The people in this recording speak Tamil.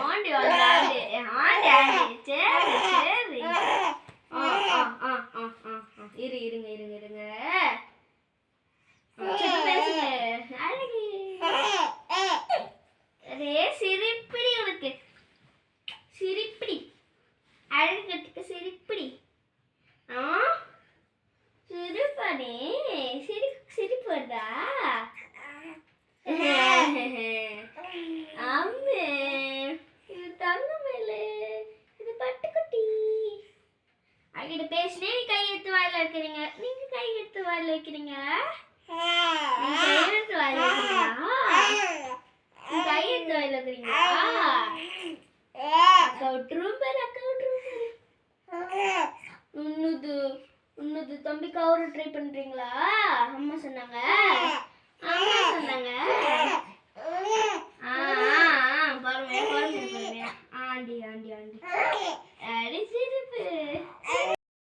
ஆண்டி ஆண்டி ஆண்டி ஆண்டி சரி சரி இரு இருங்க இருங்க இருங்க சரி பேசுங்க அழகு அதே சிரிப்பிடி உனக்கு சிரிப்பிடி அழகு கட்டிக்க சிரிப்பிடி சிரிப்பானே சிரிப்பு வருதா அம்மே இது தங்கமேலு இது பட்டுக்குட்டி அங்கிட்ட பேசினே நீ கை எடுத்து வாயில வைக்கிறீங்க நீங்க கை எடுத்து வாயில வைக்கிறீங்க கை எடுத்து வாயில வைக்கிறீங்களா கை எடுத்து வாயில வைக்கிறீங்களா அக்கா விட்டுரும் பேரு அக்கா விட்டுரும் உன்னது தம்பி கவுரு ட்ரை பண்றீங்களா அம்மா சொன்னாங்க அம்மா சொன்னாங்க பாருங்க பாருங்க ஆண்டி ஆண்டி ஆண்டி அடி சிரிப்பு